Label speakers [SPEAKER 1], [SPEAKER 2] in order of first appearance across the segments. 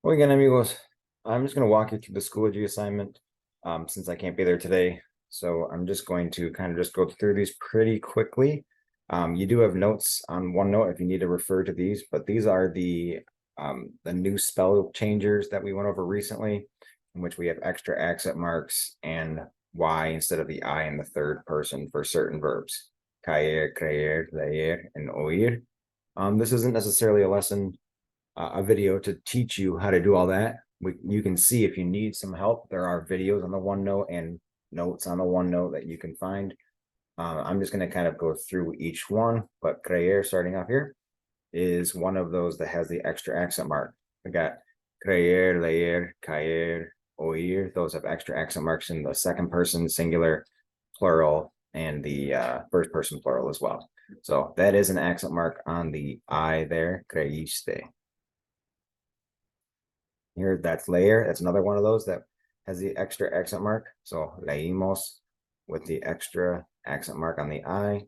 [SPEAKER 1] Again, amigos, I'm just going to walk you through the Schoology assignment since I can't be there today. So I'm just going to kind of just go through these pretty quickly. You do have notes on OneNote if you need to refer to these, but these are the new spell changers that we went over recently, in which we have extra accent marks and Y instead of the I in the third person for certain verbs. Caer, creer, leer, and oír. This isn't necessarily a lesson a video to teach you how to do all that. You can see if you need some help, there are videos on the OneNote and notes on the OneNote that you can find. I'm just going to kind of go through each one, but creer, starting off here, is one of those that has the extra accent mark. We got creer, leer, caer, oír. Those have extra accent marks in the second person singular, plural, and the first person plural as well. So that is an accent mark on the I there, creíste. Here, that's layer. That's another one of those that has the extra accent mark. So leímos with the extra accent mark on the I.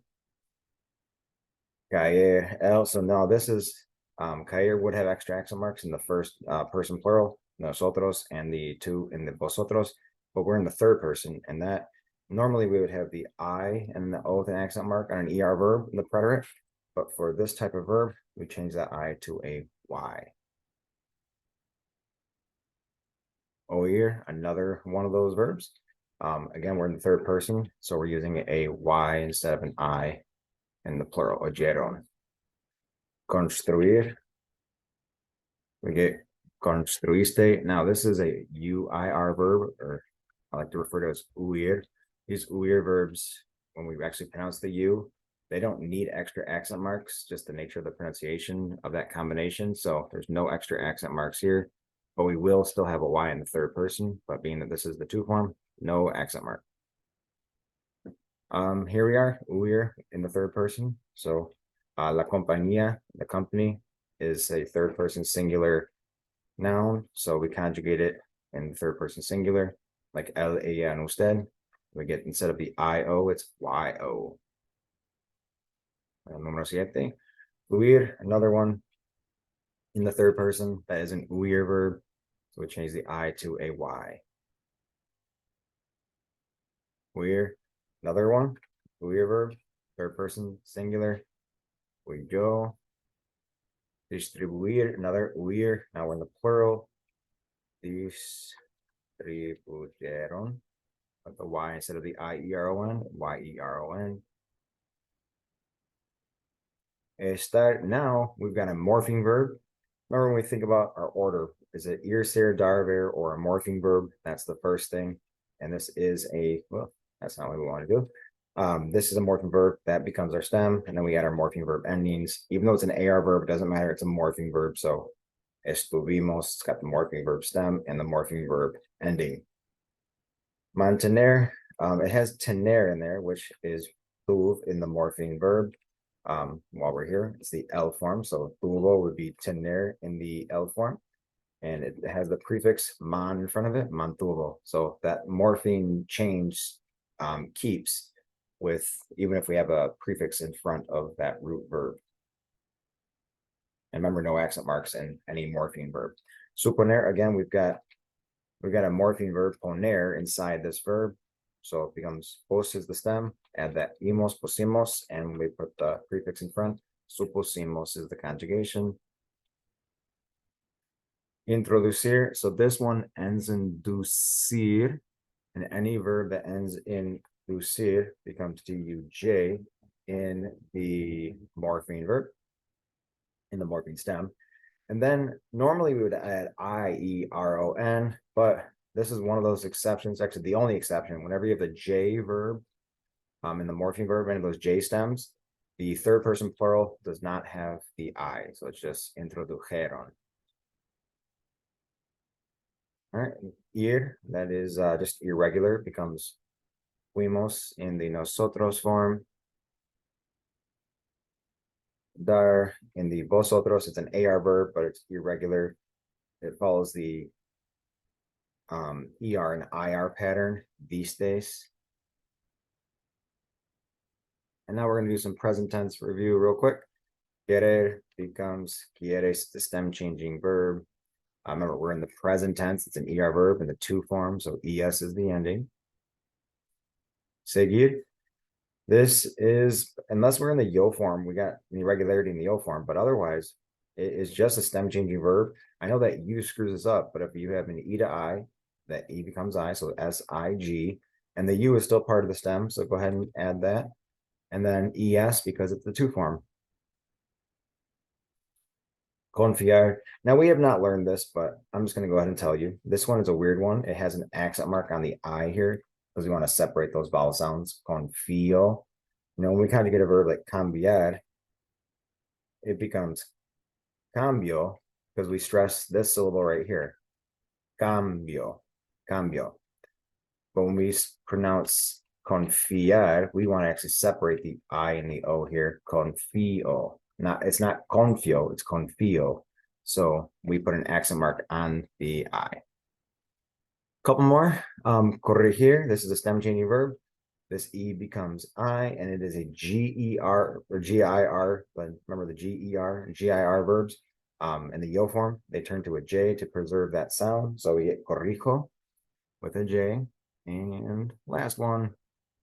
[SPEAKER 1] Caer, el. So now this is caer would have extra accent marks in the first person plural, nosotros, and the two in the vosotros, but we're in the third person, and that normally we would have the I and the O with an accent mark on an ER verb in the preterite, but for this type of verb, we change that I to a Y. Oír, another one of those verbs. Again, we're in the third person, so we're using a Y instead of an I in the plural, oyeron. Construir, we get construiste. Now, this is a UIR verb, or I like to refer to as huir. These huir verbs, when we actually pronounce the U, they don't need extra accent marks, just the nature of the pronunciation of that combination. So there's no extra accent marks here, but we will still have a Y in the third person, but being that this is the two form, no accent mark. Here we are, huir in the third person. So la compañía, the company, is a third person singular noun. So we conjugate it in the third person singular, like él, ella, and usted. We get, instead of the IO, it's YO. Número 7. Huir, another one in the third person. That is an huir verb. So we change the I to a Y. Huir, another one. Huir verb, third person singular. Huyó. Distribuir, another huir. Now we're in the plural. Distribuyeron. With the Y instead of the IERON, YERON. Start. Now we've got a morphing verb. Remember when we think about our order, is it ir, ser, dar, ver, or a morphing verb? That's the first thing. And this is a, well, that's not what we want to do. This is a morphing verb that becomes our stem, and then we add our morphing verb endings. Even though it's an AR verb, it doesn't matter. It's a morphing verb. So estuvimos, it's got the morphing verb stem and the morphing verb ending. Mantener, it has tener in there, which is tuv in the morphing verb. While we're here, it's the L form. So tuvo would be tener in the L form. And it has the prefix man in front of it, mantuvo. So that morpheme change keeps with, even if we have a prefix in front of that root verb. And remember, no accent marks in any morpheme verb. Suponer, again, we've got a morpheme verb, poner, inside this verb. So it becomes pos is the stem, add that imos, pusimos, and we put the prefix in front. Supusimos is the conjugation. Introducir, so this one ends in ducir, and any verb that ends in ducir becomes duj in the morpheme verb, in the morpheme stem. And then normally we would add IERON, but this is one of those exceptions, actually the only exception. Whenever you have the J verb in the morpheme verb, any of those J stems, the third person plural does not have the I, so it's just introdujeron. All right, ir, that is just irregular, becomes fuimos in the nosotros form. Dar in the vosotros, it's an AR verb, but it's irregular. It follows the ER and IR pattern, vistes. And now we're going to do some present tense review real quick. Querer becomes quieres, the stem changing verb. Remember, we're in the present tense. It's an ER verb in the to form, so ES is the ending. Seguir. This is, unless we're in the yo form, we got an irregularity in the yo form, but otherwise, it is just a stem changing verb. I know that U screws us up, but if you have an E to I, that E becomes I, so SIG, and the U is still part of the stem, so go ahead and add that. And then ES because it's the to form. Confiar. Now, we have not learned this, but I'm just going to go ahead and tell you. This one is a weird one. It has an accent mark on the I here because we want to separate those vowel sounds. Confío. When we kind of get a verb like cambiar, it becomes cambio because we stress this syllable right here. Cambio. Cambio. But when we pronounce confiar, we want to actually separate the I and the O here. Confío. It's not confio, it's confio. So we put an accent mark on the I. Couple more. Corregir. This is a stem changing verb. This E becomes I, and it is a G-E-R or G-I-R, but remember the G-E-R, G-I-R verbs. In the yo form, they turn to a J to preserve that sound. So we get corrijo with a J. And last one,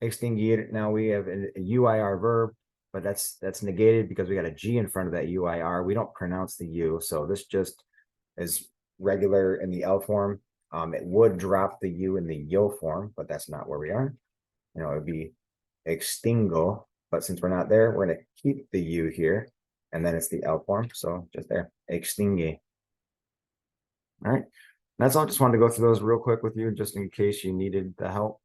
[SPEAKER 1] extinguir. Now we have a UIR verb, but that's negated because we got a G in front of that UIR. We don't pronounce the U, so this just is regular in the L form. It would drop the U in the yo form, but that's not where we are. It would be extingo, but since we're not there, we're going to keep the U here, and then it's the L form, so just there, extingue. All right, that's all. Just wanted to go through those real quick with you, just in case you needed the help.